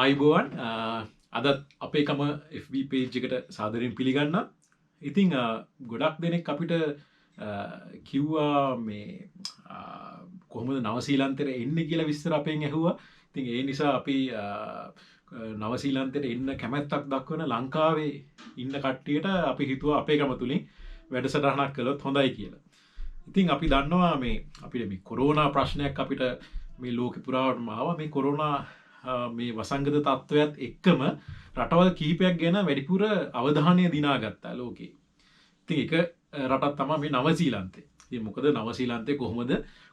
ආයිබෝවන් අදත් අපේකම FB page එකට සාදරයෙන් පිළිගන්නවා. ඉතින් ගොඩක් දෙනෙක් අපිට කිව්වා මේ කොහොමද නවසීලන්තයට එන්නේ කියලා විස්තර අපෙන් ඇහුවා. ඉතින් ඒ නිසා අපි නවසීලන්තයට එන්න කැමැත්තක් දක්වන ලංකාවේ ඉන්න කට්ටියට අපි හිතුවා අපේකම තුලින් වැඩසටහනක් කළොත් හොඳයි කියලා. ඉතින් අපි දන්නවා මේ අපිට මේ කොරෝනා ප්‍රශ්නයක් අපිට මේ ලෝකෙ පුරාවටම ආවා. මේ කොරෝනා මේ වසංගත තත්ත්වයක් එක්කම රටවල් කිහිපයක් ගැන වැඩිපුර අවධානය දිනාගත්තා ලෝකේ. ඉතින් එක රටක් තමයි මේ නවසීලන්තේ. ඉතින් මොකද නවසීලන්තේ කොහොමද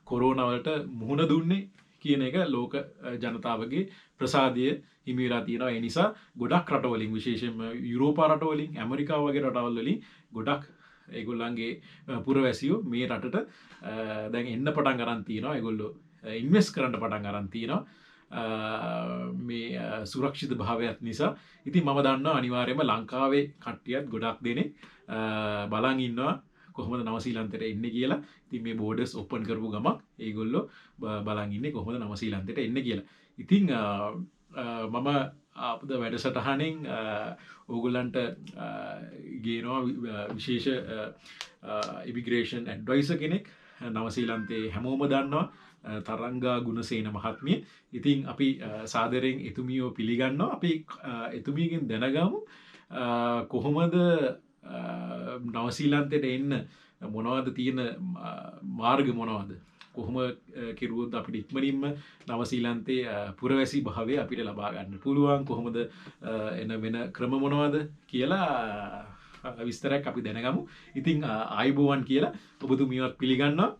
කොරෝනා වලට මුහුණ දුන්නේ කියන එක ලෝක ජනතාවගේ ප්‍රසාදය හිමි වෙලා තියෙනවා. ඒ නිසා ගොඩක් රටවලින් විශේෂයෙන්ම යුරෝපා රටවලින් ඇමරිකාව වගේ රටවල් වලින් ගොඩක් ඒගොල්ලන්ගේ පුරවැසියෝ මේ රටට දැන් එන්න පටන් ගන්න තියෙනවා. ඒගොල්ලෝ ඉන්වෙස්ට් කරන්න පටන් ගන්න තියෙනවා. මේ සුරක්ෂිත භාවයක් නිසා. ඉතින් මම දන්නවා අනිවාර්යයෙන්ම ලංකාවේ කට්ටියත් ගොඩක් දෙනෙක් බලන් ඉන්නවා කොහොමද නවසීලන්තයට එන්නේ කියලා. ඉතින් මේ බෝඩර්ස් ඕපන් කරපු ගමන් ඒගොල්ලෝ බලන් ඉන්නේ කොහොමද නවසීලන්තයට එන්නේ කියලා. ඉතින් මම අපද වැඩසටහනෙන් ඕගොල්ලන්ට ගේනවා විශේෂ ඉමිග්‍රේෂන් ඇඩ්වයිසර් කෙනෙක්. නවසීලන්තේ හැමෝම දන්නවා තරංගා ගුණසේන මහත්මිය. ඉතින් අපි සාදරයෙන් එතුමියෝ පිළිගන්නවා. අපි එතුමියගෙන් දැනගමු කොහොමද නවසීලන්තයට එන්න මොනවද තියෙන මාර්ග මොනවද, කොහොම කෙරුවොත් අපිට ඉක්මනින්ම නවසීලන්තේ පුරවැසි භාවය අපිට ලබා ගන්න පුළුවන්, කොහොමද එන වෙන ක්‍රම මොනවද කියලා විස්තරයක් අපි දැනගමු. ඉතින් ආයිබෝවන් කියලා ඔබතුමියවත් පිළිගන්නවා.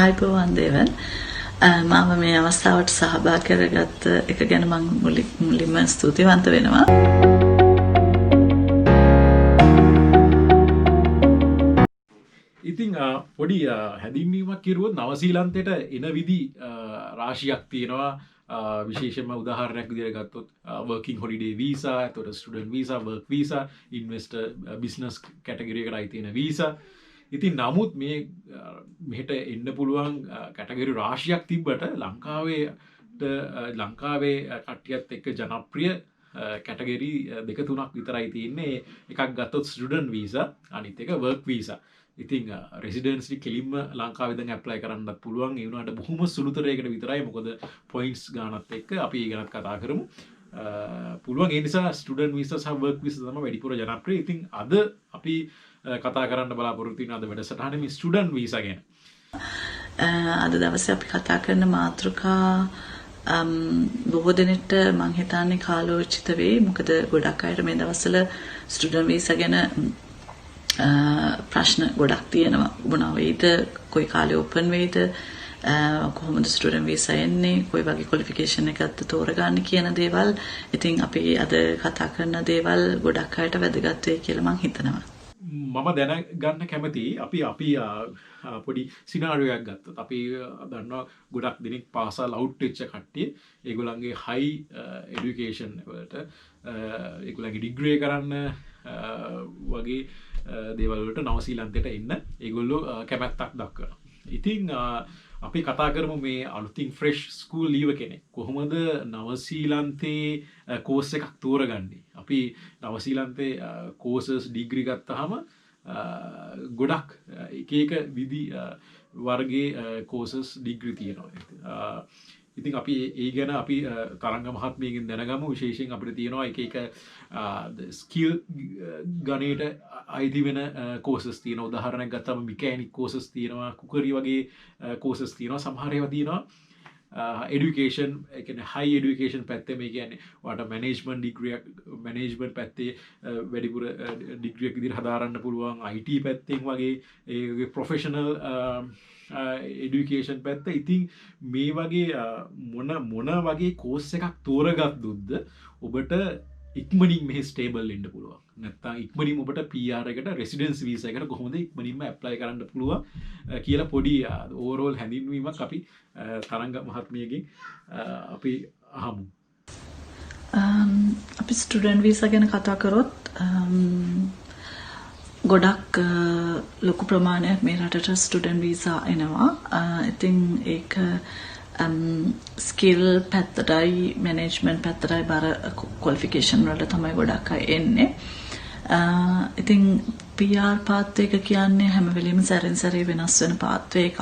ආයිබෝවන් දේවන්. මම මේ අවස්ථාවට සහභාගී කරගත්ත එක ගැන මම මුලින්ම ස්තුතිවන්ත වෙනවා. ඉතින් පොඩි හැඳින්වීමක් කෙරුවොත් නවසීලන්තයට එන විදි රාශියක් තියෙනවා. විශේෂයෙන්ම උදාහරණයක් විදිහට ගත්තොත් working holiday visa, එතකොට student visa, work visa, investor business category එකට අයිති වෙන visa. ඉතින් නමුත් මේ මෙහෙට එන්න පුළුවන් කැටගරි රාශියක් තිබ්බට ලංකාවේ කට්ටියත් එක්ක ජනප්‍රිය කැටගරි දෙක තුනක් විතරයි තියෙන්නේ. එකක් ගත්තොත් ස්ටුඩන්ට් වීසා, අනිත් එක වර්ක් වීසා. ඉතින් රෙසිඩන්ස්ලි කෙලින්ම ලංකාවේ දැන් ඇප්ලයි කරන්නත් පුළුවන්. ඒ වුණාට බොහොම සුළුතරයකට විතරයි. මොකද පොයින්ට්ස් ගානත් එක්ක අපි ඒ ගැනත් කතා කරමු. පුළුවන්. ඒ නිසා ස්ටුඩන්ට් වීසා සහ වර්ක් වීසා තමයි වැඩිපුර ජනප්‍රිය. ඉතින් අද අපි කතා කරන්න බලාපොරොත්තු වෙන අද වැඩසටහනේ මේ ස්ටුඩන්ට් වීසා ගැන. අද දවසේ අපි කතා කරන මාතෘකා බොහෝ දෙනෙක්ට මම හිතන්නේ කාලෝචිත වෙයි. මොකද ගොඩක් අයට මේ දවස්වල ස්ටුඩන්ට් වීසා ගැන ප්‍රශ්න ගොඩක් තියෙනවා. මොනවා වෙයිද, කොයි කාලේ ඕපන් වෙයිද, කොහොමද ස්ටුඩන්ට් වීසා එන්නේ, කොයි වගේ ක්වොලිෆිකේෂන් එකක්ද තෝරගන්නේ කියන දේවල්. ඉතින් අපි අද කතා කරන දේවල් ගොඩක් අයට වැදගත් වෙයි කියලා මම හිතනවා. මම දැනගන්න කැමති අපි පොඩි සිනාරියක් ගත්තොත් අපි දන්නවා ගොඩක් දෙනෙක් පාසල් අවුට් වෙච්ච කට්ටිය ඒගොල්ලන්ගේ හයි එඩියුකේෂන් වලට ඒගොල්ලන්ගේ ඩිග්‍රී කරන්න වගේ දේවල් වලට නවසීලන්තයට එන්න ඒගොල්ලෝ කැමැත්තක් දක්වනවා. ඉතින් අපි කතා කරමු මේ අලුතින් ෆ්‍රෙෂ් ස්කූල් ලීව කෙනෙක් කොහොමද නවසීලන්තේ කෝස් එකක් තෝරගන්නේ. අපි නවසීලන්තේ කෝසස් ඩිග්‍රී ගත්තාම ගොඩක් එක විදි වර්ගයේ කෝසස් ඩිග්‍රී තියෙනවා. ඉතින් අපි ඒ ගැන අපි තරංග මහත්මියගෙන් දැනගමු. විශේෂයෙන් අපිට තියෙනවා එක ස්කිල් ගණයට අයිති වෙන කෝසස් තියෙනවා. උදාහරණයක් ගත්තම මිකෑනික් කෝසස් තියෙනවා, කුකරි වගේ කෝසස් තියෙනවා. සමහර ඒවා තියෙනවා එඩියුකේෂන්, ඒ කියන්නේ හයි එඩියුකේෂන් පැත්තේ. මේ කියන්නේ ඔයාලට මැනේජ්මන්ට් ඩිග්‍රියක්, මැනේජ්මන්ට් පැත්තේ වැඩිපුර ඩිග්‍රියක් විදිහට හදාරන්න පුළුවන්. IT පැත්තෙන් වගේ ඒ ප්‍රොෆෙෂනල් එඩියුකේෂන් පැත්ත. ඉතින් මේ වගේ මොන වගේ කෝස් එකක් තෝරගත්තොත්ද ඔබට ඉක්මනින් මෙහි ස්ටේබල් වෙන්න පුළුවන්. නැත්නම් ඉක්මනින් ඔබට PR එකට රෙසිඩන්ස් වීසා එකට කොහොමද ඉක්මනින්ම ඇප්ලයි කරන්න පුළුවන් කියලා පොඩි ඕවරෝල් හැඳින්වීමක් අපි තරංග මහත්මියගෙන් අපි අහමු. අපි ස්ටුඩන්ට් වීසා ගැන කතා කරොත් ගොඩක් ලොකු ප්‍රමාණයක් මේ රටට ස්ටුඩන්ට් වීසා එනවා. ඉතින් ඒක ස්කිල් පැත්තටයි මැනේජ්මන්ට් පැත්තටයි බර ක්වොලිෆිකේෂන් වලට තමයි ගොඩක් අය එන්නේ. ඉතින් PR පාත් එක කියන්නේ හැම වෙලෙම සැරෙන් සැරේ වෙනස් වෙන පාත්වේ එකක්.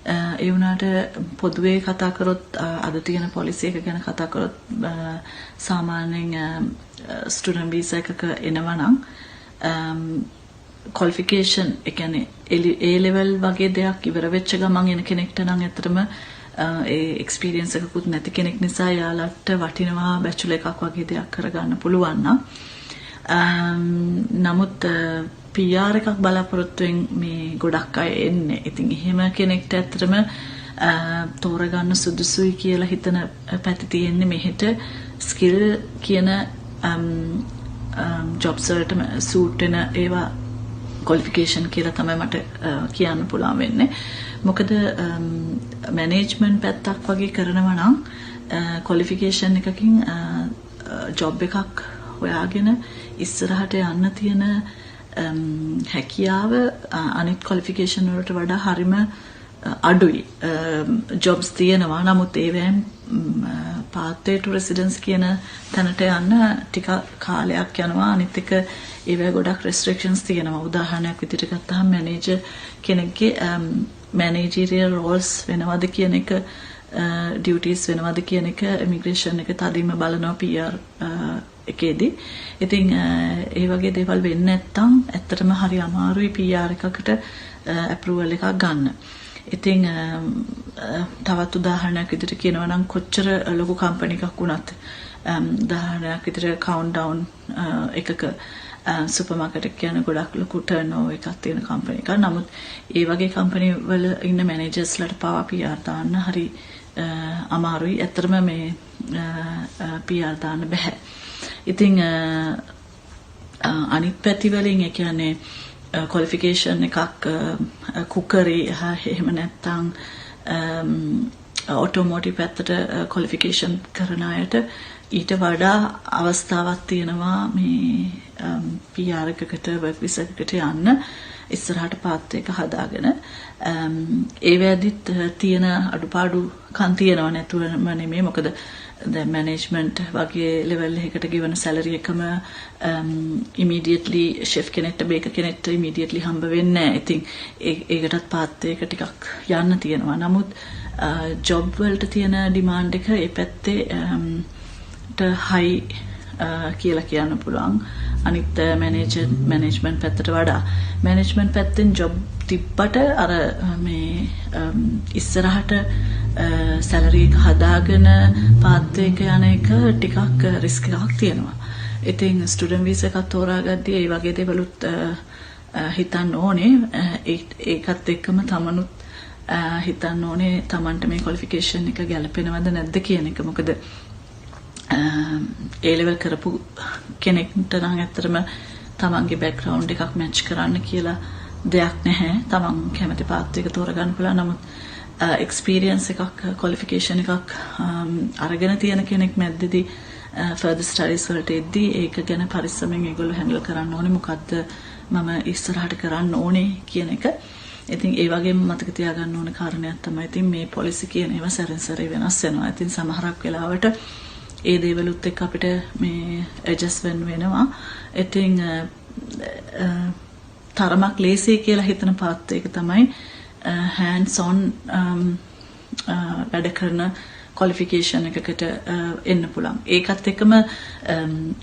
ඒ වුණාට පොදුවේ කතා කරොත් අද තියෙන පොලිසි එක ගැන කතා කරොත් සාමාන්‍යයෙන් ස්ටුඩන්ට් වීසා එකක එනවා නම් ක්වොලිෆිකේෂන් ඒ කියන්නේ A level වගේ දෙයක් ඉවර වෙච්ච ගමන් එන කෙනෙක්ට නම් ඇත්තටම ඒ එක්ස්පීරියන්ස් එකකුත් නැති කෙනෙක් නිසා යාලට වටිනවා බැචලර් එකක් වගේ දෙයක් කරගන්න පුළුවන් නම් නමුත් PR එකක් බලාපොරොත්තුෙන් මේ ගොඩක් අය එන්නේ. ඉතින් එහෙම කෙනෙක්ට ඇත්තටම තෝරගන්න සුදුසුයි කියලා හිතන පැති තියෙන්නේ මෙහෙට ස්කිල් කියන ජොබ්ස් වලට සූට් වෙන ඒවා ක්වොලිෆිකේෂන් කියලා තමයි මට කියන්න පුළුවන් වෙන්නේ. මොකද මැනේජ්මන්ට් පැත්තක් වගේ කරනවා නම් ක්වොලිෆිකේෂන් එකකින් ජොබ් එකක් හොයාගෙන ඉස්සරහට යන්න තියෙන හැකියාව අනිත් ක්වොලිෆිකේෂන් වලට වඩා හරිම අඩුයි. ජොබ්ස් තියෙනවා නමුත් ඒවෙන් pathway to residence කියන තැනට යන්න ටික කාලයක් යනවා. අනිත් එක ඒවැ ගොඩක් restrictions තියෙනවා. උදාහරණයක් විදිහට ගත්තාම මැනේජර් කෙනෙක්ගේ managerial roles වෙනවද කියන එක duties වෙනවද කියන එක immigration එක තදින්ම බලනවා PR එකේදී. ඉතින් ඒ වගේ දේවල් වෙන්නේ නැත්නම් ඇත්තටම හරි අමාරුයි PR එකකට approval එකක් ගන්න. ඉතින් තවත් උදාහරණයක් විදිහට කියනවා නම් කොච්චර ලොකු කම්පැනි එකක් වුණත් උදාහරණයක් විදිහට countdown එකක සුපර් මාකට් එක කියන ගොඩක් ලොකු ටර්නෝවර් එකක් තියෙන කම්පැනි එකක්. නමුත් ඒ වගේ කම්පැනි වල ඉන්න මැනේජර්ස්ලාට පවා PR දාන්න හරි අමාරුයි. ඇත්තටම මේ PR දාන්න බෑ. ඉතින් අනිත් පැති වලින් ඒ කියන්නේ ක්වොලිෆිකේෂන් එකක් කුකරි එහෙම නැත්නම් ඔටෝමෝටිව් පැත්තට ක්වොලිෆිකේෂන් කරන අයට ඊට වඩා අවස්ථාවක් තියෙනවා මේ PR එකකට වර්ක් විසා එකකට යන්න ඉස්සරහට පාත් එක හදාගෙන ඒ වැදිත් තියෙන අඩුපාඩුකම් තියෙනව නැතුවම නෙමෙයි. මොකද දැන් මැනේජ්මන්ට් වගේ ලෙවල් එකකට ගෙවන සැලරි එකම ඉමීඩියට්ලි ෂෙෆ් කෙනෙක්ට බේකර් කෙනෙක්ට ඉමීඩියට්ලි හම්බ වෙන්නේ නැහැ. ඉතින් ඒකටත් පාත් එක ටිකක් යන්න තියෙනවා. නමුත් ජොබ් වලට තියෙන ඩිමාන්ඩ් එක ඒ පැත්තේ හයි කියලා කියන්න පුළුවන්. අනිත් මැනේජ්මන්ට් පැත්තට වඩා මැනේජ්මන්ට් පැත්තෙන් ජොබ් තිබ්බට අර මේ ඉස්සරහට සැලරි එක හදාගෙන පාත් එක යන එක ටිකක් රිස්ක් එකක් තියෙනවා. ඉතින් ස්ටුඩන්ට් වීසා එකක් තෝරාගද්දී ඒ වගේ දේවලුත් හිතන්න ඕනේ. ඒකත් එක්කම තමනුත් හිතන්න ඕනේ තමන්ට මේ ක්වොලිෆිකේෂන් එක ගැලපෙනවද නැද්ද කියන එක. මොකද A level කරපු කෙනෙක්ට නම් ඇත්තටම තමන්ගේ බෑග්ග්‍රවුන්ඩ් එකක් මැච් කරන්න කියලා දෙයක් නැහැ. තමන් කැමති පාත් එක තෝරගන්න පුළුවන්. නමුත් එක්ස්පීරියන්ස් එකක් ක්වොලිෆිකේෂන් එකක් අරගෙන තියෙන කෙනෙක් මැද්දේදී ෆර්දර් ස්ටඩීස් වලට එද්දී ඒක ගැන පරිස්සමෙන් ඒගොල්ලෝ හැන්ඩල් කරන්න ඕනේ. මොකද්ද මම ඉස්සරහට කරන්න ඕනේ කියන එක. ඉතින් ඒ වගේම මතක තියාගන්න ඕන කාරණයක් තමයි ඉතින් මේ පොලිසි කියන ඒවා සැරෙන් සැරේ වෙනස් වෙනවා. ඉතින් සමහරක් වෙලාවට ඒ දේවලුත් එක්ක අපිට මේ ඇඩ්ජස්ට් වෙන්න වෙනවා. ඉතින් තරමක් ලේසි කියලා හිතන පාත් එක තමයි hands on වැඩ කරන ක්වොලිෆිකේෂන් එකකට එන්න පුළුවන්. ඒකත් එක්කම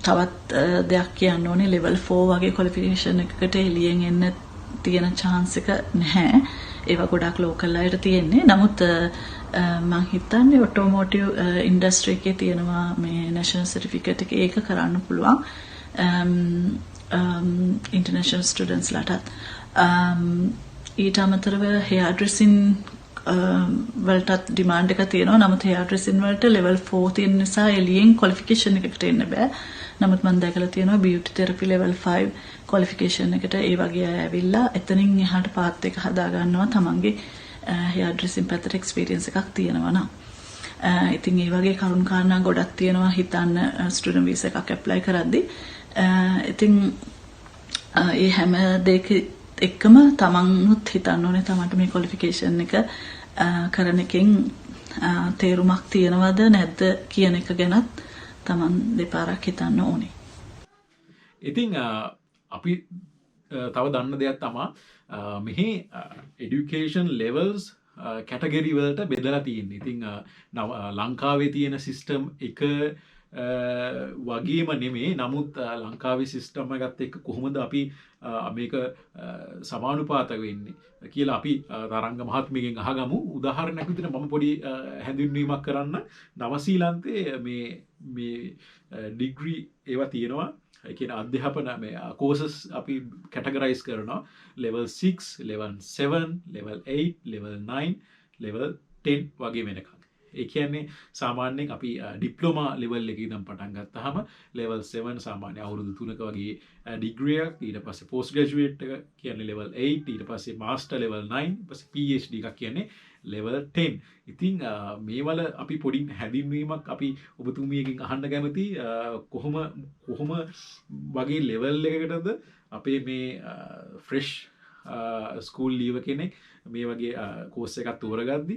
තවත් දෙයක් කියන්න ඕනේ level 4 වගේ ක්වොලිෆිකේෂන් එකකට එළියෙන් එන්න තියෙන chance එක නැහැ. ඒවා ගොඩක් local අයට තියෙන්නේ. නමුත් මම හිතන්නේ ඔටෝමෝටිව් ඉන්ඩස්ට්‍රි එකේ තියෙනවා මේ national certificate එක ඒක කරන්න පුළුවන්. international students ලටත් ඊට අමතරව hair dressing වලටත් ඩිමාන්ඩ් එක තියෙනවා. නමුත් hair dressing වලට level 4 තියෙන නිසා එළියෙන් qualification එකකට එන්න බෑ. නමුත් මම දැකලා තියෙනවා beauty therapy level 5 qualification එකට ඒ වගේ අය ඇවිල්ලා එතනින් එහාට පාත් එක හදා ගන්නවා තමන්ගේ hair dressing පැත්තට experience එකක් තියෙනවා නම්. ඉතින් මේ වගේ කරුණු කාරණා ගොඩක් තියෙනවා හිතන්න student visa එකක් apply කරද්දී. ඉතින් ඒ හැම දෙයක එක්කම තමන්ුත් හිතන්න ඕනේ තමන්ට මේ qualification එක කරන එකෙන් තේරුමක් තියනවද නැද්ද කියන එක ගැනත් Taman දෙපාරක් හිතන්න ඕනේ. ඉතින් අපි තව දන්න දෙයක් තමා මෙහි එඩියුකේෂන් ලෙවල්ස් කැටගරි වලට බෙදලා තියෙන්නේ. ඉතින් ලංකාවේ තියෙන සිස්ටම් එක වගේම නෙමේ. නමුත් ලංකාවේ සිස්ටම් එකත් එක්ක කොහොමද අපි මේක සමානුපාත වෙන්නේ කියලා අපි තරංග මහත්මියගෙන් අහගමු. උදාහරණයක් විදිහට මම පොඩි හැඳින්වීමක් කරන්න. නවසීලන්තේ මේ ඩිග්‍රී ඒවා තියෙනවා. ඒ කියන්නේ අධ්‍යාපන මේ courses අපි categorize කරනවා level 6, level 7, level 8, level 9, level 10 වගේ වෙනකන්. ඒ කියන්නේ සාමාන්‍යයෙන් අපි ඩිප්ලෝමා level එකේ ඉඳන් පටන් ගත්තාම level 7 සාමාන්‍ය අවුරුදු 3ක වගේ degree එකක්. ඊට පස්සේ post graduate එක කියන්නේ level 8, ඊට පස්සේ master level 9, ඊට පස්සේ PhD එකක් කියන්නේ level 10. ඉතින් මේවල අපි පොඩි හැඳින්වීමක් අපි ඔබතුමියකින් අහන්න කැමති කොහොම වගේ level එකකටද අපේ මේ fresh ස්කූල් ලීව කෙනෙක් මේ වගේ කෝස් එකක් තෝරගද්දි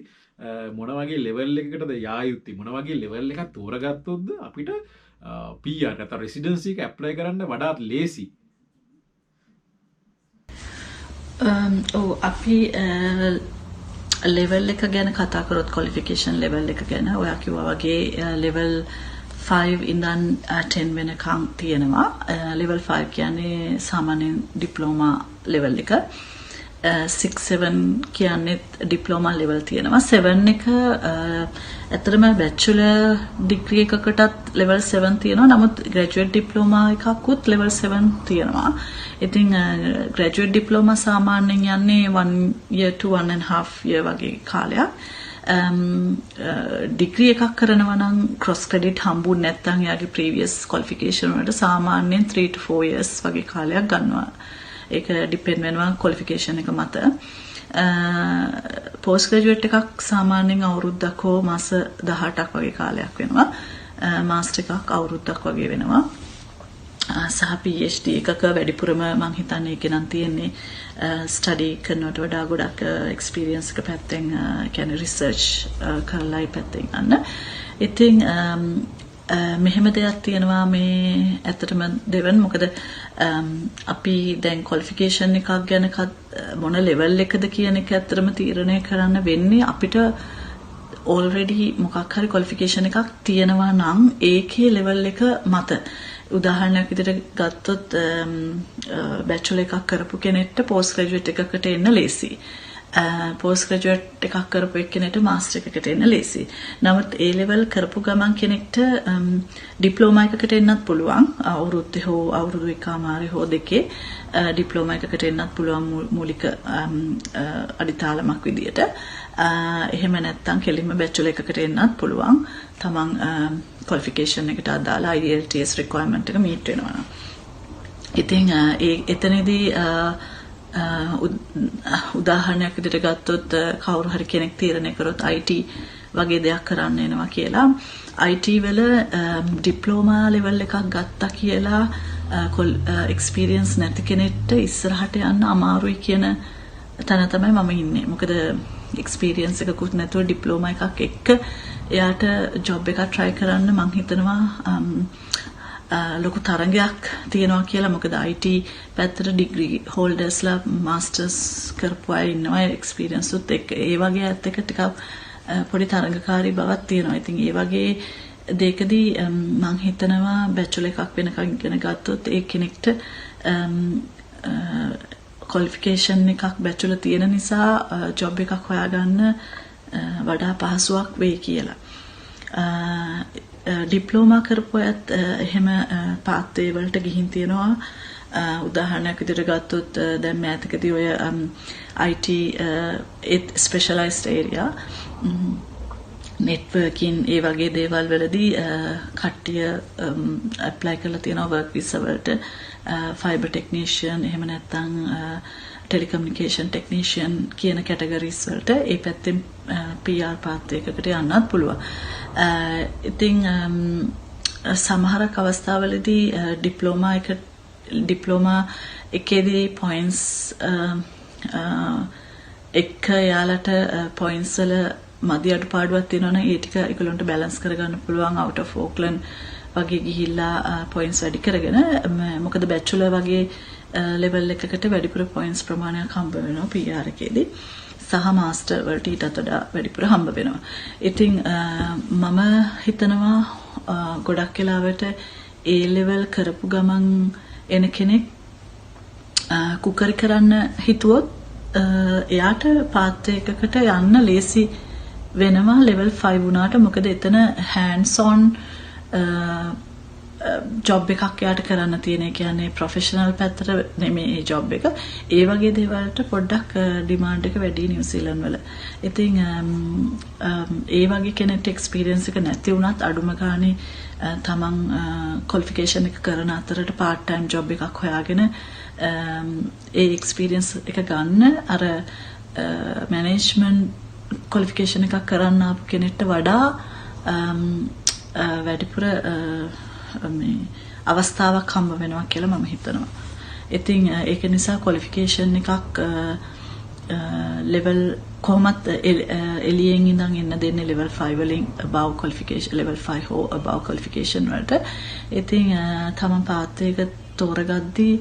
මොන වගේ ලෙවල් එකකටද යා යුත්තේ, මොන වගේ ලෙවල් එකක් තෝරගත්තොත්ද අපිට PR නැත්නම් රෙසිඩන්සි එක ඇප්ලයි කරන්න වඩාත් ලේසි. අපි ලෙවල් එක ගැන කතා කරොත් ක්වොලිෆිකේෂන් ලෙවල් එක ගැන ඔයා කිව්වා වගේ ලෙවල් 5 ඉඳන් 10 වෙනකම් තියෙනවා. ලෙවල් 5 කියන්නේ සාමාන්‍යයෙන් ඩිප්ලෝමා ලෙවල් එක. 6 7 කියන්නේ ඩිප්ලෝමා ලෙවල් තියෙනවා. 7 එක ඇත්තටම බැචලර් ඩිග්‍රී එකකටත් ලෙවල් 7 තියෙනවා. නමුත් ග්‍රැජුවේට් ඩිප්ලෝමා එකකුත් ලෙවල් 7 තියෙනවා. ඉතින් ග්‍රැජුවේට් ඩිප්ලෝමා සාමාන්‍යයෙන් යන්නේ 1 year to 1.5 year වගේ කාලයක්. ඩිග්‍රී එකක් කරනවා නම් ක්‍රොස් ක්‍රෙඩිට් හම්බුනේ නැත්නම් එයාගේ ප්‍රීවියස් ක්වොලිෆිකේෂන් වලට සාමාන්‍යයෙන් 3 to 4 years වගේ කාලයක් ගන්නවා. ඒක ඩිපෙන්ඩ් වෙනවා ක්වොලිෆිකේෂන් එක මත. පෝස්ට් ග්‍රැජුවේට් එකක් සාමාන්‍යයෙන් අවුරුද්දක් හෝ මාස 18ක් වගේ කාලයක් වෙනවා. මාස්ටර් එකක් අවුරුද්දක් වගේ වෙනවා. සහ PhD එකක වැඩිපුරම මම හිතන්නේ ඒක නම් තියෙන්නේ ස්ටඩි කරනවට වඩා ගොඩක් එක්ස්පීරියන්ස් එක පැත්තෙන් කියන්නේ රිසර්ච් කරලායි පැත්තෙන් යන්න. ඉතින් මෙහෙම දෙයක් තියෙනවා මේ ඇත්තටම දෙවන් මොකද අපි දැන් ක්වොලිෆිකේෂන් එකක් ගැන මොන ලෙවල් එකද කියන එක ඇත්තටම තීරණය කරන්න වෙන්නේ අපිට already මොකක් හරි ක්වොලිෆිකේෂන් එකක් තියෙනවා නම් ඒකේ ලෙවල් එක මත උදාහරණයක් විදිහට ගත්තොත් බැචලර් එකක් කරපු කෙනෙක්ට පෝස්ට් ග්‍රැජුවේට් එකකට එන්න ලේසි. පෝස්ට් ග්‍රැජුවේට් එකක් කරපු එක්කෙනෙක්ට මාස්ටර් එකකට එන්න ලේසි. නමුත් A level කරපු ගමන් කෙනෙක්ට ඩිප්ලෝමා එකකට එන්නත් පුළුවන්. අවුරුද්දේ හෝ අවුරුදු එකමාරේ හෝ දෙකේ ඩිප්ලෝමා එකකට එන්නත් පුළුවන් මූලික අඩිතාලමක් විදියට. එහෙම නැත්නම් කෙලින්ම බැචලර් එකකට එන්නත් පුළුවන්. තමන් qualification එකට අදාළ IELTS requirement එක meet වෙනවා. ඉතින් එතනදී උදාහරණයක් විදිහට ගත්තොත් කවුරු හරි කෙනෙක් තීරණය කරොත් IT වගේ දෙයක් කරන්න එනවා කියලා IT වල ඩිප්ලෝමා ලෙවල් එකක් ගත්තා කියලා එක්ස්පීරියන්ස් නැති කෙනෙක්ට ඉස්සරහට යන්න අමාරුයි කියන තැන තමයි මම ඉන්නේ. මොකද එක්ස්පීරියන්ස් එකකුත් නැතුව ඩිප්ලෝමා එකක් එක්ක එයාට ජොබ් එකක් try කරන්න මම හිතනවා ලොකු තරගයක් තියෙනවා කියලා. මොකද IT පැත්තට ඩිග්‍රී හෝල්ඩර්ස්ලා මාස්ටර්ස් කරපු අය ඉන්නවා එක්ස්පීරියන්ස් උත් එක්ක. ඒ වගේ අත් එක ටිකක් පොඩි තරගකාරී බවක් තියෙනවා. ඉතින් ඒ වගේ දෙකදී මම හිතනවා බැචලර් එකක් වෙනකන් ඉගෙන ගත්තොත් ඒ කෙනෙක්ට ක්වොලිෆිකේෂන් එකක් බැචලර් තියෙන නිසා ජොබ් එකක් හොයාගන්න වඩා පහසුවක් වෙයි කියලා. ඩිප්ලෝමා කරපු අයත් එහෙම පාත්වේ වලට ගිහින් තියෙනවා. උදාහරණයක් විදිහට ගත්තොත් දැන් මෑතකදී ඔය IT specialized area networking ඒ වගේ දේවල් වලදී කට්ටිය apply කරලා තියෙනවා work visa වලට. fiber technician එහෙම නැත්නම් telecommunication technician කියන categories වලට ඒ පැත්තෙන් PR pathway එකකට යන්නත් පුළුවන්. ඉතින් සමහරක් අවස්ථාවලදී ඩිප්ලෝමා එකේදී points එක යාලට points වල මදි අඩුපාඩුවක් තියෙනවා නම් ඒ ටික ඒගොල්ලන්ට බැලන්ස් කරගන්න පුළුවන් out of Auckland වගේ ගිහිල්ලා points වැඩි කරගෙන මොකද බැචලර් වගේ level එකකට වැඩිපුර points ප්‍රමාණයක් හම්බ වෙනවා PR එකේදී සහ මාස්ටර් වලට ඊටත් වඩා වැඩිපුර හම්බ වෙනවා. ඉතින් මම හිතනවා ගොඩක් වෙලාවට A level කරපු ගමන් එන කෙනෙක් කුකරි කරන්න හිතුවොත් එයාට පාත් එකකට යන්න ලේසි වෙනවා level 5 වුණාට මොකද එතන hands on ජොබ් එකක් යාට කරන්න තියෙන. ඒ කියන්නේ ප්‍රොෆෙෂනල් පැත්තට නෙමෙයි මේ ජොබ් එක. ඒ වගේ දේවල්ට පොඩ්ඩක් ඩිමාන්ඩ් එක වැඩි නිව්සීලන්ත වල. ඉතින් ඒ වගේ කෙනෙක්ට එක්ස්පීරියන්ස් එක නැති වුණත් අඩුම ගානේ තමන් ක්වොලිෆිකේෂන් එක කරන අතරට part time ජොබ් එකක් හොයාගෙන ඒ එක්ස්පීරියන්ස් එක ගන්න අර මැනේජ්මන්ට් ක්වොලිෆිකේෂන් එකක් කරන්න ආපු කෙනෙක්ට වඩා වැඩිපුර මේ අවස්ථාවක් හම්බ වෙනවා කියලා මම හිතනවා. ඉතින් ඒක නිසා ක්වොලිෆිකේෂන් එකක් level කොහොමත් එළියෙන් ඉඳන් එන්න දෙන්නේ level 5 වලින් above qualification level 5 හෝ above qualification වලට. ඉතින් තමන් පාත් එක තෝරගද්දී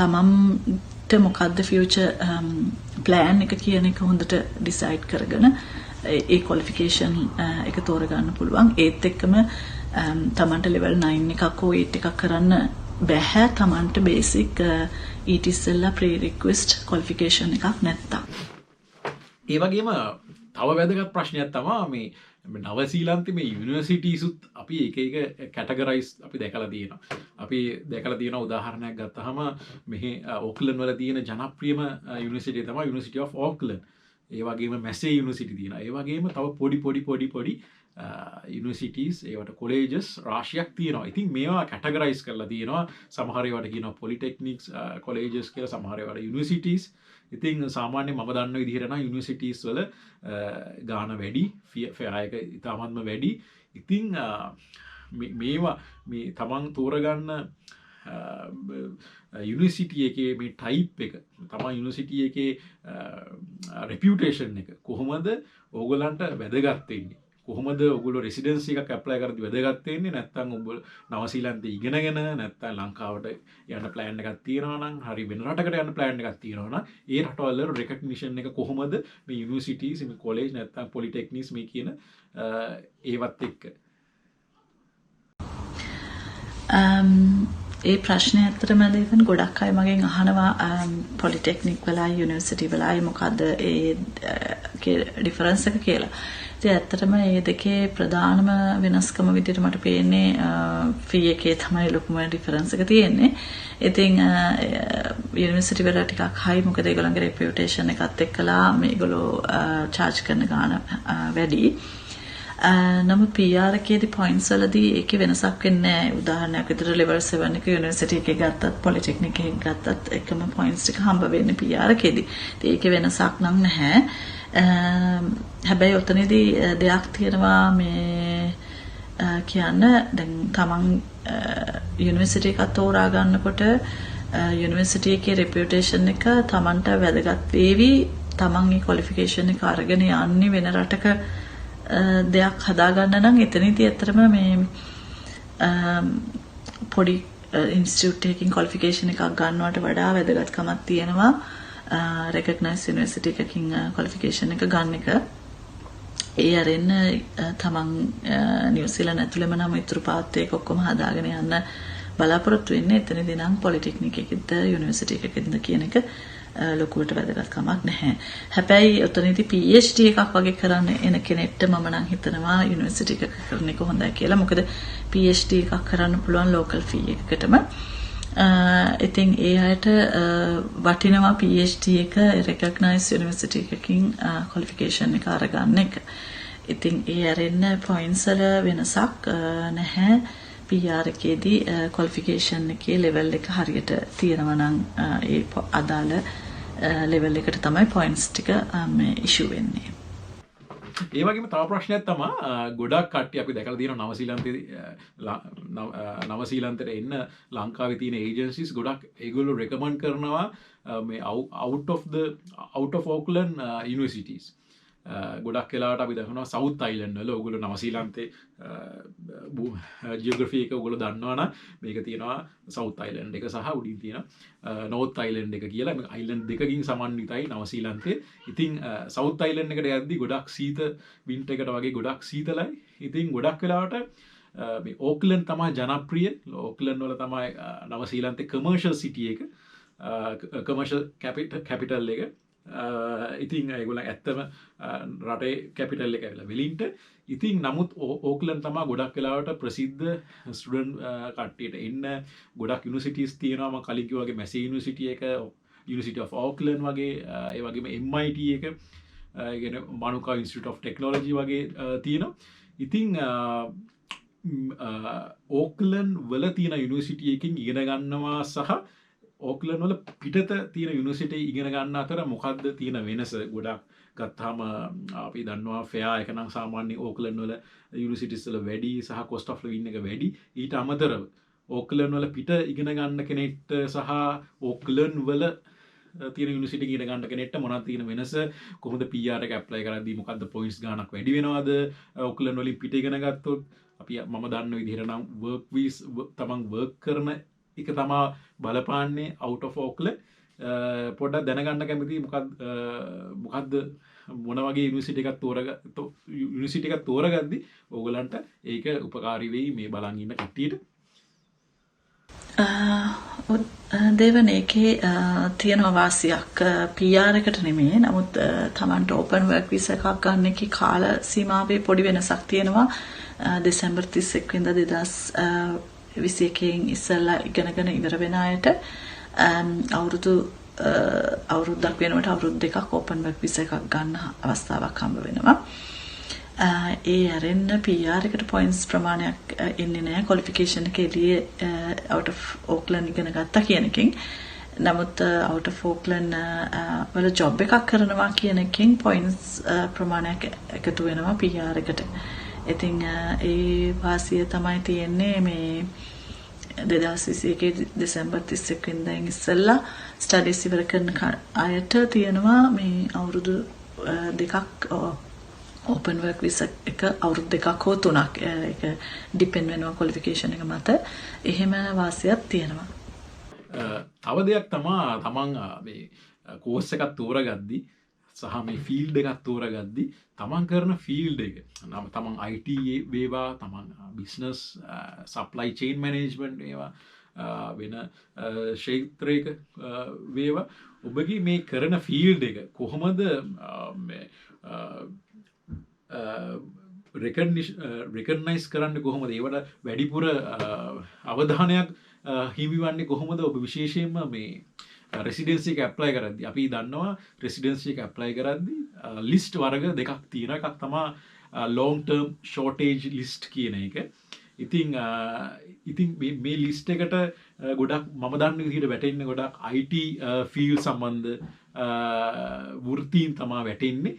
තමන්ට මොකද්ද future plan එක කියන එක හොඳට decide කරගෙන ඒ qualification එක තෝරගන්න පුළුවන්. ඒත් එක්කම තමන්ට level 9 එකක් හෝ 8 එකක් කරන්න බැහැ තමන්ට basic ඊට ඉස්සෙල්ලා prerequisite qualification එකක් නැත්තම්. ඒ වගේම තව වැදගත් ප්‍රශ්නයක් තමයි මේ නවසීලන්තේ මේ යුනිවර්සිටිස්ුත් අපි එක එක කැටගරයිස් අපි දැකලා තියෙනවා. අපි දැකලා තියෙන උදාහරණයක් ගත්තාම මෙහි ඕක්ලන්ඩ් වල තියෙන ජනප්‍රියම යුනිවර්සිටිය තමයි University of Auckland. ඒ වගේම මැසේ යුනිවර්සිටි තියෙනවා. ඒ වගේම තව පොඩි යුනිවර්සිටිස් ඒවට කොලේජස් රාශියක් තියෙනවා. ඉතින් මේවා කැටගරයිස් කරලා තියෙනවා. සමහර ඒවාට කියනවා පොලිටෙක්නික්ස් කොලේජස් කියලා, සමහර ඒවාට යුනිවර්සිටිස්. ඉතින් සාමාන්‍ය මම දන්න විදිහට නම් යුනිවර්සිටිස් වල ගාණ වැඩි, ෆෙයා එක ඉතාමත්ම වැඩි. ඉතින් මේවා මේ තමන් තෝරගන්න යුනිවර්සිටි එකේ මේ ටයිප් එක තමයි යුනිවර්සිටි එකේ රෙපියුටේෂන් එක කොහොමද ඕගොල්ලන්ට වැදගත් වෙන්නේ? කොහොමද ඔයගොල්ලෝ රෙසිඩෙන්සි එකක් ඇප්ලයි කරද්දි වැදගත් වෙන්නේ? නැත්නම් ඔයගොල්ලෝ නවසීලන්තේ ඉගෙනගෙන නැත්නම් ලංකාවට යන්න ප්ලෑන් එකක් තියෙනවා නම්, හරි වෙන රටකට යන්න ප්ලෑන් එකක් තියෙනවා නම්, ඒ රටවල රෙකග්නිෂන් එක කොහොමද මේ යුනිවර්සිටිස්, මේ කොලෙජ් නැත්නම් පොලිටෙක්නික්ස් මේ කියන ඒවත් එක්ක? ඒ ප්‍රශ්නේ ඇත්තටම දෙවියන් ගොඩක් අය මගෙන් අහනවා පොලිටෙක්නික් වලයි යුනිවර්සිටි වලයි මොකද්ද ඒ ඩිෆරන්ස් එක කියලා. ඉතින් ඇත්තටම මේ දෙකේ ප්‍රධානම වෙනස්කම විදිහට මට පේන්නේ ෆී එකේ තමයි ලොකුම ඩිෆරන්ස් එක තියෙන්නේ. ඉතින් යුනිවර්සිටි වල ටිකක් හයි මොකද ඒගොල්ලන්ගේ රෙපියුටේෂන් එකත් එක්කලා මේගොල්ලෝ චාර්ජ් කරන ගාණ වැඩි. නමුත් PR එකේදී points වලදී ඒකේ වෙනසක් වෙන්නේ නැහැ. උදාහරණයක් විදිහට level 7 එක යුනිවර්සිටි එකේ ගත්තත් පොලිටෙක්නික් එකේ ගත්තත් එකම points ටික හම්බ වෙන්නේ PR එකේදී. ඉතින් ඒකේ වෙනසක් නම් නැහැ. හැබැයි ඔතනදී දෙයක් තියෙනවා මේ කියන්න දැන් තමන් යුනිවර්සිටි එකක් තෝරා ගන්නකොට යුනිවර්සිටි එකේ රෙපියුටේෂන් එක තමන්ට වැදගත් වේවි. තමන් මේ ක්වොලිෆිකේෂන් එක අරගෙන යන්නේ වෙන රටක දෙයක් හදාගන්න නම් එතනදී ඇත්තටම මේ පොඩි ඉන්ස්ටිටියුට් එකකින් ක්වොලිෆිකේෂන් එකක් ගන්නවට වඩා වැදගත්කමක් තියෙනවා රෙකග්නයිස් යුනිවර්සිටි එකකින් ක්වොලිෆිකේෂන් එක ගන්න එක. ඒ අරින්න තමන් නිව්සීලන්ත ඇතුළේම නම් ඉතුරු පාත් එක ඔක්කොම හදාගෙන යන්න බලාපොරොත්තු වෙන්නේ. එතනදී නම් පොලිටෙක්නික් එකකින්ද යුනිවර්සිටි එකකින්ද කියන එක ලොකුවට වැදගත්කමක් නැහැ. හැබැයි ඔතනදී PhD එකක් වගේ කරන්න එන කෙනෙක්ට මම නම් හිතනවා යුනිවර්සිටි එකක කරන එක හොඳයි කියලා. මොකද PhD එකක් කරන්න පුළුවන් local fee එකකටම. ඉතින් ඒ අයට වටිනවා PhD එක recognize university එකකින් qualification එක අරගන්න එක. ඉතින් ඒ අරින්න points වල වෙනසක් නැහැ. PR එකේදී qualification එකේ level එක හරියට තියෙනවා නම් ඒ අදාළ level එකට තමයි points ටික issue වෙන්නේ. ඒ වගේම තව ප්‍රශ්නයක් තමයි ගොඩක් කට්ටිය අපි දැකලා තියෙනවා නවසීලන්තේ එන්න ලංකාවේ තියෙන ඒජන්සිස් ගොඩක් ඒගොල්ලෝ රෙකමන්ඩ් කරනවා මේ out of Auckland universities. ගොඩක් වෙලාවට අපි දකිනවා සවුත් අයිලන්ඩ් වල ඔයගොල්ලෝ නවසීලන්තේ ජියෝග්‍රෆි එක ඔයගොල්ලෝ දන්නවනම් මේක තියෙනවා සවුත් අයිලන්ඩ් එක සහ උඩින් තියෙනවා නෝර්ත් අයිලන්ඩ් එක කියලා. මේ අයිලන්ඩ් දෙකකින් සමන්විතයි නවසීලන්තේ. ඉතින් සවුත් අයිලන්ඩ් එකට යද්දි ගොඩක් සීත වින්ටර් එකට වගේ ගොඩක් සීතලයි. ඉතින් ගොඩක් වෙලාවට මේ ඕක්ලන්ඩ් තමයි ජනප්‍රිය. ඕක්ලන්ඩ් වල තමයි නවසීලන්තේ කමර්ෂල් සිටි එක, කමර්ෂල් කැපිටල් එක. ඉතින් ඒගොල්ලන් ඇත්තම රටේ කැපිටල් එක ඇවිල්ලා වෙලින්ටන්. ඉතින් නමුත් ඕක්ලන්ඩ් තමයි ගොඩක් වෙලාවට ප්‍රසිද්ධ ස්ටුඩන්ට් කට්ටියට එන්න ගොඩක් යුනිවර්සිටිස් තියෙනවා. මම කලින් කිව්වා වගේ මැසි යුනිවර්සිටි එක, යුනිවර්සිටි ඔෆ් ඕක්ලන්ඩ් වගේ, ඒ වගේම MIT එක, ඒ කියන්නේ මනුකා ඉන්ස්ටිටියුට් ඔෆ් ටෙක්නොලොජි වගේ තියෙනවා. ඉතින් ඕක්ලන්ඩ් වල තියෙන යුනිවර්සිටි එකකින් ඉගෙන ගන්නවා සහ ඕක්ලන්ඩ් වල පිටත තියෙන යුනිවර්සිටි ඉගෙන ගන්න අතර මොකද්ද තියෙන වෙනස? ගොඩක් ගත්තාම අපි දන්නවා ෆෙයා එක නම් සාමාන්‍ය ඕක්ලන්ඩ් වල යුනිවර්සිටිස් වල වැඩි සහ කොස්ට් ඔෆ් ලිවිං එක වැඩි. ඊට අමතරව ඕක්ලන්ඩ් වල පිට ඉගෙන ගන්න කෙනෙක්ට සහ ඕක්ලන්ඩ් වල තියෙන යුනිවර්සිටි ඉගෙන ගන්න කෙනෙක්ට මොනවද තියෙන වෙනස? කොහොමද PR එක ඇප්ලයි කරද්දී මොකද්ද පොයින්ට්ස් ගානක් වැඩි වෙනවද? ඕක්ලන්ඩ් වලින් පිට ඉගෙන ගත්තොත් අපි මම දන්න විදිහට නම් වර්ක් වීස් තමන් වර්ක් කරන එක තමා බලපාන්නේ අවුට් ඔෆ් ඕක්ලන්ඩ්. පොඩ්ඩක් දැනගන්න කැමතියි මොකද්ද මොන වගේ යුනිවර්සිටි එකක් තෝරගද්දි ඕගලන්ට ඒක උපකාරී වෙයි මේ බලන් ඉන්න කට්ටියට. දේවන් ඒකේ තියෙන වාසියක් PR එකට නෙමෙයි. නමුත් තමන්ට ඕපන් වර්ක් වීසා එකක් ගන්න එකේ කාල සීමාවේ පොඩි වෙනසක් තියෙනවා. දෙසැම්බර් 31 වෙනිදා 2021 ඉස්සෙල්ලා ඉගෙනගෙන ඉවර වෙන අයට අවුරුද්දක් වෙනකොට අවුරුදු දෙකක් ඕපන් වර්ක් වීසා එකක් ගන්න අවස්ථාවක් හම්බ වෙනවා. ඒ අරෙන්න PR එකට පොයින්ට්ස් ප්‍රමාණයක් එන්නේ නැහැ. ක්වොලිෆිකේෂන් එක එළියේ out of ඕක්ලන්ඩ් ඉගෙන ගත්තා කියන එකෙන්. නමුත් out of ඕක්ලන්ඩ් වල ජොබ් එකක් කරනවා කියන එකෙන් පොයින්ට්ස් ප්‍රමාණයක් එකතු වෙනවා PR එකට. ඉතින් ඒ වාසිය තමයි තියෙන්නේ මේ 2021 දෙසැම්බර් 31 වෙනිදා ඉස්සෙල්ලා ස්ටඩීස් ඉවර කරන අයට තියෙනවා මේ අවුරුදු දෙකක් ඕපන් වර්ක් වීසා එක අවුරුදු දෙකක් හෝ තුනක් ඒක ඩිපෙන්ඩ් වෙනවා ක්වොලිෆිකේෂන් එක මත. එහෙම වාසියක් තියෙනවා. තව දෙයක් තමයි තමන් මේ කෝස් එකක් තෝරගද්දි සහ මේ ෆීල්ඩ් එකක් තෝරගද්දි තමන් කරන ෆීල්ඩ් එක නම් තමන් IT වේවා, තමන් බිස්නස් සප්ලයි චේන් මැනේජ්මන්ට් වේවා, වෙන ක්ෂේත්‍රයක වේවා, ඔබගේ මේ කරන ෆීල්ඩ් එක කොහොමද රෙකග්නයිස් කරන්න, කොහොමද ඒවට වැඩිපුර අවධානයක් හිමිවන්නේ, කොහොමද ඔබ විශේෂයෙන්ම මේ රෙසිඩෙන්සි එක ඇප්ලයි කරද්දී අපි දන්නවා රෙසිඩෙන්සි එක ඇප්ලයි කරද්දී ලිස්ට් වර්ග දෙකක් තියෙනවා. එකක් තමයි long term shortage list කියන එක. ඉතින් මේ ලිස්ට් එකට ගොඩක් මම දන්න විදිහට වැටෙන්නේ ගොඩක් IT ෆීල්ඩ් සම්බන්ධ වෘත්තීන් තමයි වැටෙන්නේ.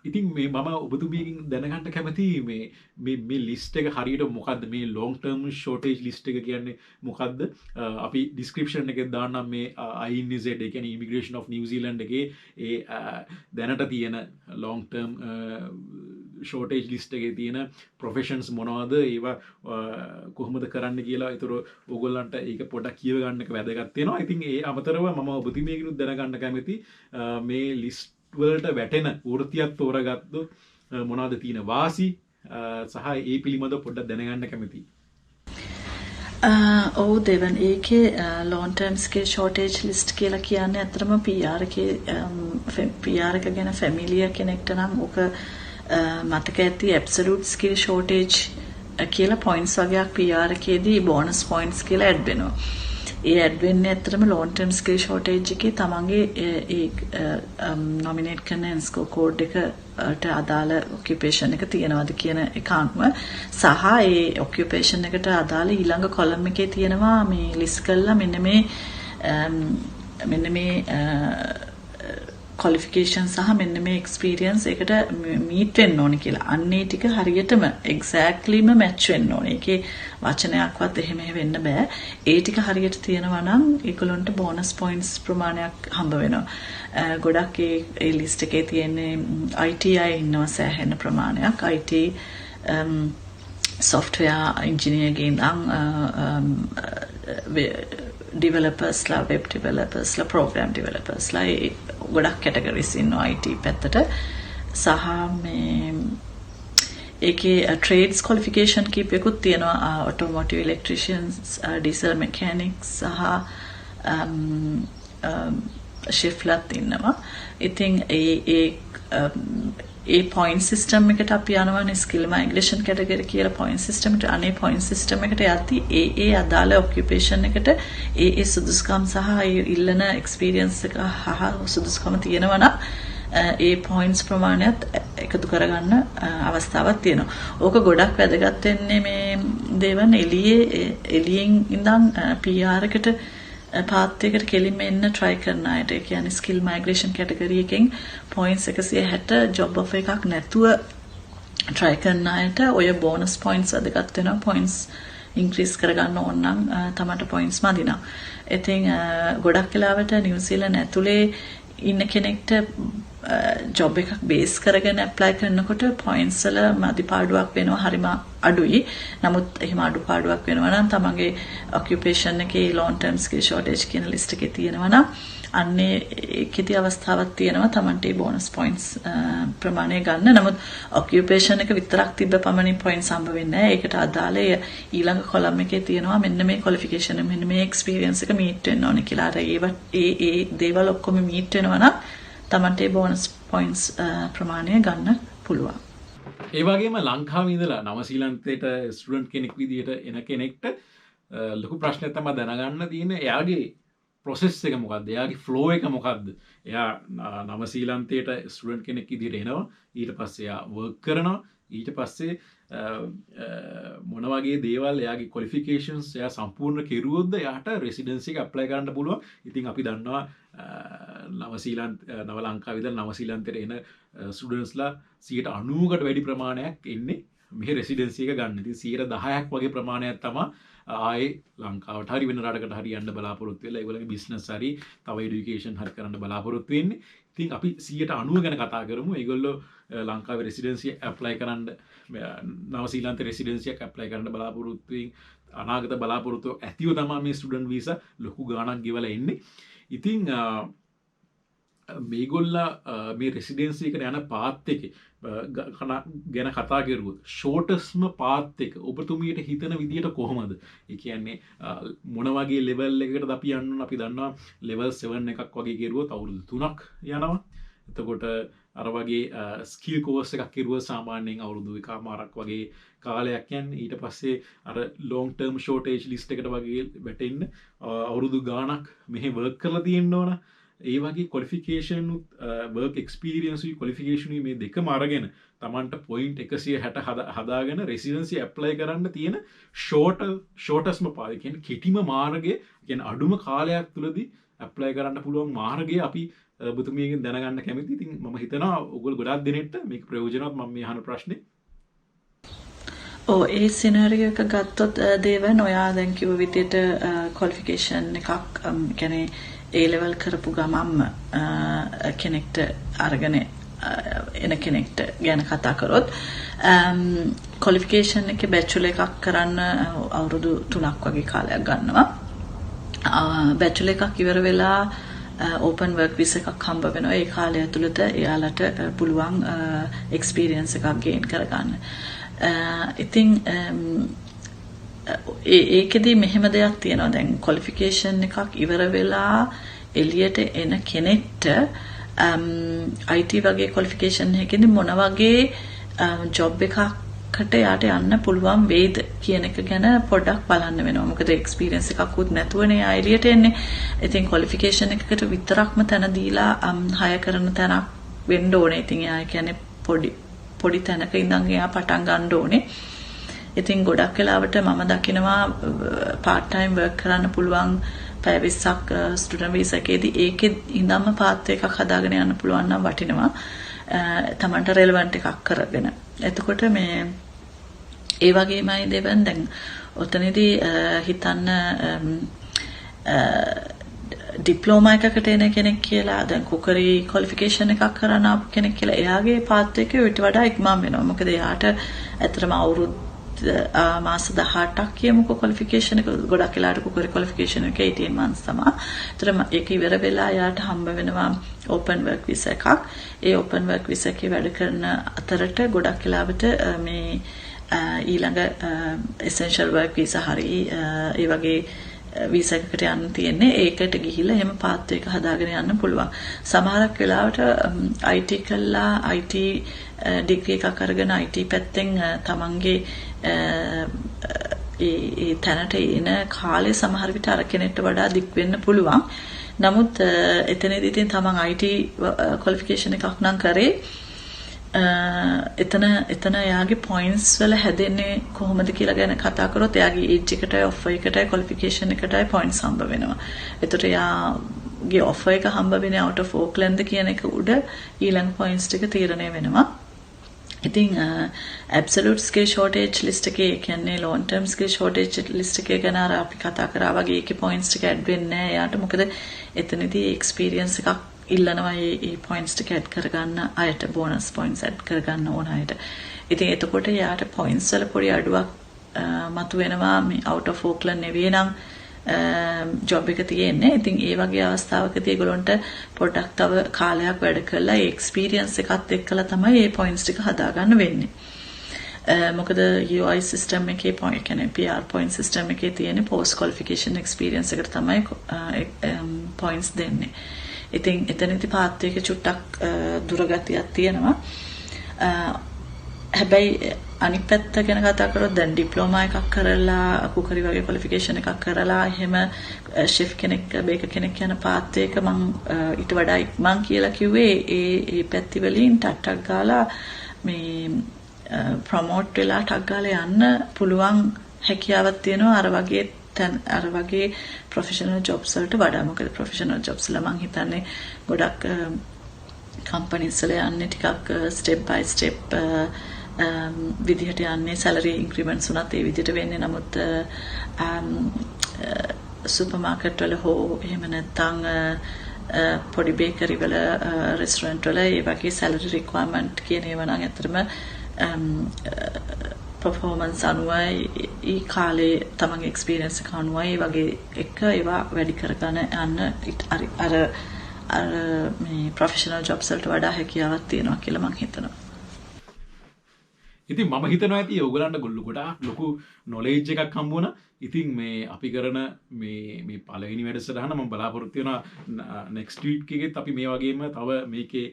ඉතින් මේ මම ඔබතුමියකින් දැනගන්න කැමතියි මේ ලිස්ට් එක හරියට මොකද්ද? මේ long term shortage list එක කියන්නේ මොකද්ද? අපි description එකේ දාන්නම් මේ INZ ඒ කියන්නේ Immigration of New Zealand එකේ ඒ දැනට තියෙන long term shortage list එකේ තියෙන professions මොනවද? ඒවා කොහොමද කරන්න කියලා ඒතර ඕගොල්ලන්ට ඒක පොඩ්ඩක් කියව ගන්න එක වැදගත් වෙනවා. ඉතින් ඒ අමතරව මම ඔබතුමියකින් දැනගන්න කැමතියි මේ ලිස්ට් වලට වැටෙන වෘත්තියක් තෝරගත්තොත් මොනවද තියෙන වාසි සහ ඒ පිළිබඳව පොඩ්ඩක් දැනගන්න කැමතියි. ඔව් දෙවන් ඒකේ long term skill shortage list කියලා කියන්නේ අතරම PR එක ගැන ෆැමිලියර් කෙනෙක්ට නම් ඔක මතක ඇති absolute skill shortage කියලා points වගේක් PR එකේදී bonus points කියලා add වෙනවා. ඒ ඇඩ් වෙන්නේ ඇත්තටම long term skill shortage එකේ තමන්ගේ ඒ nominate කරන ENSCO code එකට අදාළ occupation එක තියෙනවද කියන එක අනුව සහ ඒ occupation එකට අදාළ ඊළඟ column එකේ තියෙනවා මේ list කරලා මෙන්න මේ qualification සහ මෙන්න මේ experience එකට meet වෙන්න ඕනේ කියලා. අන්නේ ටික හරියටම exactlyම match වෙන්න ඕනේ. ඒකේ වචනයක්වත් එහෙම වෙන්න බෑ. ඒ ටික හරියට තියෙනවා නම් ඒගොල්ලන්ට bonus points ප්‍රමාණයක් හම්බ වෙනවා. ගොඩක් ඒ list එකේ තියෙන්නේ ITI ඉන්නවා සෑහෙන ප්‍රමාණයක්. IT software engineer developers la web developers la program developers la ගොඩක් categories ඉන්නවා IT පැත්තට සහ මේ ඒකේ trades qualification කීපයකුත් තියෙනවා automotive electricians diesel mechanics සහ shift lat ඉන්නවා ඉතින් ඒ point system එකට අපි යනවානේ skill migration category කියලා point system එකට අනේ point system එකට යද්දී ඒ අදාළ occupation එකට ඒ සුදුසුකම් සහ ඒ ඉල්ලන experience එක හහ සුදුසුකම තියෙනවා නම් ඒ points ප්‍රමාණයත් එකතු කරගන්න අවස්ථාවක් තියෙනවා. ඕක ගොඩක් වැදගත් වෙන්නේ මේ දේවල් එළියෙන් ඉඳන් PR එකට path එකට කෙලින්ම එන්න try කරන අයට. ඒ කියන්නේ skill migration category එකෙන් points 160 job offer එකක් නැතුව try කරන අයට ඔය bonus points අදගත් වෙනවා. points increase කරගන්න ඕන නම් තමට points මදිනවා. ඉතින් ගොඩක් වෙලාවට New Zealand ඇතුලේ ඉන්න කෙනෙක්ට job එකක් base කරගෙන apply කරනකොට points වල මදිපාඩුවක් වෙනවා හරිම අඩුයි. නමුත් එහෙම අඩුපාඩුවක් වෙනවා නම් තමන්ගේ occupation එකේ long term skill shortage කියන list එකේ තියෙනවා නම් අන්නේ ඒකෙදි අවස්ථාවක් තියෙනවා තමන්ට ඒ bonus points ප්‍රමාණය ගන්න. නමුත් occupation එක විතරක් තිබ්බ පමණින් points හම්බ වෙන්නේ නැහැ. ඒකට අදාළ ඊළඟ column එකේ තියෙනවා මෙන්න මේ qualification මෙන්න මේ experience එක meet වෙන්න ඕනේ කියලා. අර ඒ දේවල් ඔක්කොම meet වෙනවා නම් තමන්ට ඒ bonus points ප්‍රමාණය ගන්න පුළුවන්. ඒ වගේම ලංකාවේ ඉඳලා නවසීලන්තයට ස්ටුඩන්ට් කෙනෙක් විදිහට එන කෙනෙක්ට ලොකු ප්‍රශ්නයක් තමයි දැනගන්න තියෙන්නේ එයාගේ process එක මොකක්ද? එයාගේ flow එක මොකක්ද? එයා නවසීලන්තයට ස්ටුඩන්ට් කෙනෙක් විදිහට එනවා. ඊට පස්සේ එයා work කරනවා. ඊට පස්සේ මොන වගේ දේවල් එයාගේ qualifications එයා සම්පූර්ණ කෙරුවොත්ද එයාට residency එක apply කරන්න පුළුවන්. ඉතින් අපි දන්නවා නව ලංකාවේ ඉඳලා නවසීලන්තයට එන ස්ටුඩන්ට්ස්ලා 90%කට වැඩි ප්‍රමාණයක් එන්නේ මේ රෙසිඩෙන්සි එක ගන්න. ඉතින් 10% වගේ ප්‍රමාණයක් තමයි ආයේ ලංකාවට හරි වෙන රටකට හරි යන්න බලාපොරොත්තු වෙලා ඒගොල්ලන්ගේ බිස්නස් හරි තව এডুকেෂන් හරි කරන්න බලාපොරොත්තු වෙන්නේ. ඉතින් අපි 90% ගැන කතා කරමු. ඒගොල්ලෝ ලංකාවේ රෙසිඩෙන්සි ඇප්ලයි කරන්න නවසීලන්තේ රෙසිඩෙන්සි එක ඇප්ලයි කරන්න බලාපොරොත්තු වෙන අනාගත බලාපොරොත්තු ඇතිව තමයි මේ ස්ටුඩන්ට් වීසා ලොකු ගාණක් ගෙවලා එන්නේ. ඉතින් මේගොල්ලා මේ රෙසිඩෙන්සි එකට යන පාත් එකේ ගැන කතා කරුවොත් ෂෝටස්ම පාත් එක ඔබතුමියට හිතන විදියට කොහොමද? ඒ කියන්නේ මොන වගේ ලෙවල් එකකටද අපි යන්න ඕන? අපි දන්නවා ලෙවල් 7 එකක් වගේ කෙරුවොත් අවුරුදු 3ක් යනවා. එතකොට අර වගේ ස්කිල් කෝස් එකක් කෙරුවොත් සාමාන්‍යයෙන් අවුරුදු 1කමාරක් වගේ කාලයක් යන්නේ. ඊට පස්සේ අර long term shortage list එකට වගේ වැටෙන්න අවුරුදු ගාණක් මෙහෙ work කරලා තියෙන්න ඕන. ඒ වගේ qualification work experience qualification මේ දෙකම අරගෙන තමන්ට point 160 හදාගෙන residency apply කරන්න තියෙන shortestම පාඩේ කියන්නේ කෙටිම මාර්ගය කියන්නේ අඩුම කාලයක් තුලදී apply කරන්න පුළුවන් මාර්ගය අපි ඔබතුමියගෙන් දැනගන්න කැමතියි. ඉතින් මම හිතනවා ඔයගොල්ලෝ ගොඩාක් දෙනෙක්ට මේක ප්‍රයෝජනවත් මම මේ අහන ප්‍රශ්නේ. ඒ සිනරියෝ එක ගත්තොත් දේවන් ඔයා දැන් කිව්ව විදිහට qualification එකක් කියන්නේ A level කරපු ගමම්ම කෙනෙක්ට අරගෙන එන කෙනෙක්ට ගැන කතා කරොත් qualification එකේ bachelor එකක් කරන්න අවුරුදු 3ක් වගේ කාලයක් ගන්නවා. bachelor එකක් ඉවර වෙලා open work visa එකක් හම්බ වෙනවා. ඒ කාලය ඇතුළත එයාලට පුළුවන් experience එකක් gain කරගන්න. ඉතින් ඒකෙදි මෙහෙම දෙයක් තියෙනවා. දැන් qualification එකක් ඉවර වෙලා එළියට එන කෙනෙක්ට IT වගේ qualification එකකින් මොන වගේ job එකකට යාට යන්න පුළුවන් වේද කියන එක ගැන පොඩ්ඩක් බලන්න වෙනවා. මොකද experience එකකුත් නැතුවනේ ආ එළියට එන්නේ. ඉතින් qualification එකකට විතරක්ම තැන දීලා hire කරන තැනක් වෙන්න ඕනේ. ඉතින් එයා කියන්නේ පොඩි තැනක ඉඳන් එයා පටන් ගන්න ඕනේ. ඉතින් ගොඩක් වෙලාවට මම දකිනවා part time work කරන්න පුළුවන් පැය 20ක් ස්ටුඩන්ට් වීසා එකේදී ඒකේ ඉඳන්ම පාත් එකක් හදාගෙන යන්න පුළුවන් නම් වටිනවා. තමන්ට රෙලෙවන්ට් එකක් කරගෙන. එතකොට මේ ඒ වගේමයි දෙවන් දැන් ඔතනදී හිතන්න ඩිප්ලෝමා එකකට එන කෙනෙක් කියලා දැන් කුකරි ක්වොලිෆිකේෂන් එකක් කරන ආපු කෙනෙක් කියලා එයාගේ පාත් එකේ ඊට වඩා ඉක්මන් වෙනවා. මොකද එයාට ඇත්තටම අවුරුදු මාස 18ක් කියමුකෝ ක්වොලිෆිකේෂන් එක ගොඩක් වෙලාට කුකරි ක්වොලිෆිකේෂන් එක 18 months තමයි. ඒතර ඒක ඉවර වෙලා එයාට හම්බ වෙනවා ඕපන් වර්ක් විසා එකක්. ඒ ඕපන් වර්ක් විසා එකේ වැඩ කරන අතරට ගොඩක් වෙලාවට මේ ඊළඟ essential work visa හරි ඒ වගේ වීසා එකකට යන්න තියෙන්නේ. ඒකට ගිහිල්ලා එහෙම පාත් එක හදාගෙන යන්න පුළුවන්. සමහරක් වෙලාවට IT කළා IT ඩිග්‍රී එකක් අරගෙන IT පැත්තෙන් තමන්ගේ ඒ තැනට එන කාලේ සමහර විට අර කෙනෙක්ට වඩා දික් වෙන්න පුළුවන්. නමුත් එතනදී ඉතින් තමන් IT ක්වොලිෆිකේෂන් එකක් නම් කරේ එතන එයාගේ පොයින්ට්ස් වල හැදෙන්නේ කොහොමද කියලා ගැන කතා කරොත් එයාගේ ඒජ් එකටයි ඔෆර් එකටයි ක්වොලිෆිකේෂන් එකටයි පොයින්ට්ස් හම්බ වෙනවා. ඒතර එයාගේ ඔෆර් එක හම්බ වෙන්නේ out of Auckland කියන එක උඩ ඊළඟ පොයින්ට්ස් ටික තීරණය වෙනවා. ඉතින් absolute skill shortage list එකේ කියන්නේ long term skill shortage list එකේ ගැන අර අපි කතා කරා වගේ ඒකේ points ටික add වෙන්නේ නැහැ. එයාට මොකද එතනදී experience එකක් ඉල්ලනවා මේ points ටික add කරගන්න අයට bonus points add කරගන්න ඕන අයට. ඉතින් එතකොට යාට points වල පොඩි අඩුවක් මතුවෙනවා මේ out of Auckland නෙවෙයි නම් job එක තියෙන්නේ. ඉතින් ඒ වගේ අවස්ථාවකදී ඒගොල්ලන්ට පොඩ්ඩක් තව කාලයක් වැඩ කරලා ඒ experience එකත් එක්කලා තමයි මේ points ටික හදාගන්න වෙන්නේ. මොකද UI system එකේ point කියන්නේ PR point system එකේ තියෙන post qualification experience එකට තමයි points දෙන්නේ. ඉතින් එතනදී පාත් එක චුට්ටක් දුරගතියක් තියෙනවා. හැබැයි අනිත් පැත්ත ගැන කතා කරොත් දැන් ඩිප්ලෝමා එකක් කරලා කුකරි වගේ ක්වොලිෆිකේෂන් එකක් කරලා එහෙම ෂෙෆ් කෙනෙක් බේකර් කෙනෙක් යන පාත් එක මම ඊට වඩා මං කියලා කිව්වේ ඒ පැති වලින් ටක් ගාලා මේ ප්‍රොමෝට් වෙලා ටක් ගාලා යන්න පුළුවන් හැකියාවක් තියෙනවා අර වගේ ප්‍රොෆෙෂනල් ජොබ්ස් වලට වඩා. මොකද ප්‍රොෆෙෂනල් ජොබ්ස් වල මං හිතන්නේ ගොඩක් කම්පනීස් වල යන්නේ ටිකක් ස්ටෙප් බයි ස්ටෙප් විදිහට යන්නේ සැලරි ඉන්ක්‍රිමන්ට්ස් උනත් ඒ විදිහට වෙන්නේ. නමුත් සුපර් මාකට් වල හෝ එහෙම නැත්නම් පොඩි බේකරි වල රෙස්ටොරන්ට් වල ඒ වගේ සැලරි රික්වයර්මන්ට් කියන ඒවා නම් ඇත්තටම performance අනුවයි ඒ කාලේ තමන්ගේ එක්ස්පීරියන්ස් එක අනුවයි වගේ එක ඒවා වැඩි කරගෙන යන්න අර මේ ප්‍රොෆෙෂනල් ජොබ්ස් වලට වඩා හැකියාවක් තියෙනවා කියලා මම හිතනවා. ඉතින් මම හිතනවා ඇති ඔයගලන්ට ගොඩාක් ලොකු නොලෙජ් එකක් හම්බ වුණා. ඉතින් මේ අපි කරන මේ පළවෙනි වැඩසටහන මම බලාපොරොත්තු වෙනවා next week එකෙත් අපි මේ වගේම තව මේකේ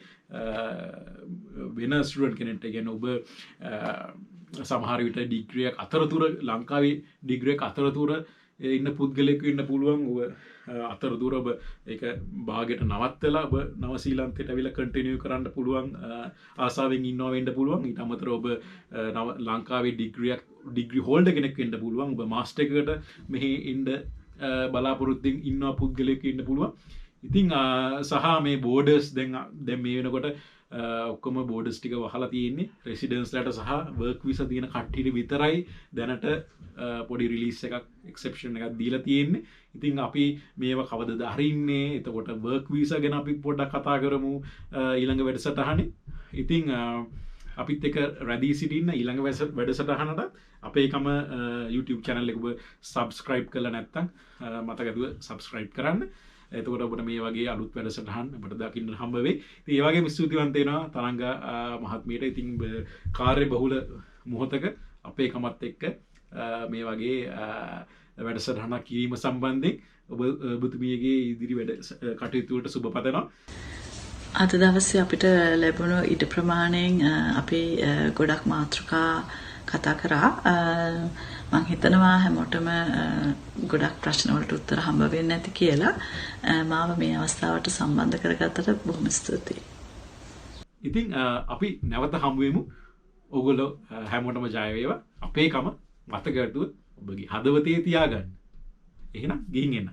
වෙන ස්ටුඩන්ට් කෙනෙක්ට කියන්නේ ඔබ සමහර විට ඩිග්‍රී එකක් අතරතුර ලංකාවේ ඩිග්‍රී එකක් අතරතුර ඉන්න පුද්ගලයෙකු ඉන්න පුළුවන්. ඔබ අතරතුර ඔබ ඒක භාගයට නවත්තලා ඔබ නවසීලන්තයට අවිලා කන්ටිනියු කරන්න පුළුවන් ආසාවෙන් ඉන්නවා වෙන්න පුළුවන්. ඊට අමතරව ඔබ ලංකාවේ ඩිග්‍රී හෝල්ඩර් කෙනෙක් වෙන්න පුළුවන්. ඔබ මාස්ටර් එකකට මෙහි ඉන්න බලාපොරොත්තුෙන් ඉන්නවා පුද්ගලයෙකු ඉන්න පුළුවන්. ඉතින් සහ මේ බෝඩර්ස් දැන් මේ වෙනකොට ඔක්කොම බෝඩර්ස් ටික වහලා තියෙන්නේ රෙසිඩන්ස්ලාට සහ වර්ක් විසා තියෙන කට්ටියට විතරයි දැනට පොඩි රිලීස් එකක් එක්සෙප්ෂන් එකක් දීලා තියෙන්නේ. ඉතින් අපි මේවා කවදද හරින්නේ? එතකොට වර්ක් වීසා ගැන අපි පොඩ්ඩක් කතා කරමු ඊළඟ වැඩසටහනේ. ඉතින් අපිත් එක රැඳී සිටින්න ඊළඟ වැඩසටහනට අපේකම YouTube channel එක ඔබ subscribe කරලා නැත්නම් මතකද subscribe කරන්න. එතකොට ඔබට මේ වගේ අලුත් වැඩසටහන් ඔබට දකින්න හම්බ වෙයි. ඉතින් ඒ වගේම ස්තුතිවන්ත වෙනවා තරංග මහත්මියට. ඉතින් කාර්ය බහුල මොහොතක අපේකමත් එක්ක මේ වගේ වැඩසටහනක් කිරීම සම්බන්ධයෙන් ඔබතුමියගේ ඉදිරි වැඩ කටයුතු වලට සුබ පතනවා. අද දවසේ අපිට ලැබුණු ඉඩ ප්‍රමාණයෙන් අපි ගොඩක් මාතෘකා කතා කරා. මම හිතනවා හැමෝටම ගොඩක් ප්‍රශ්න වලට උත්තර හම්බ වෙන්නේ නැති කියලා. මාව මේ අවස්ථාවට සම්බන්ධ කරගත්තට බොහොම ස්තුතියි. ඉතින් අපි නැවත හමු වෙමු. ඔයගොල්ලෝ හැමෝටම ජය වේවා. අපේකම මතක ගන්න ඔබගේ හදවතේ තියාගන්න. එහෙනම් ගිහින් එන්න.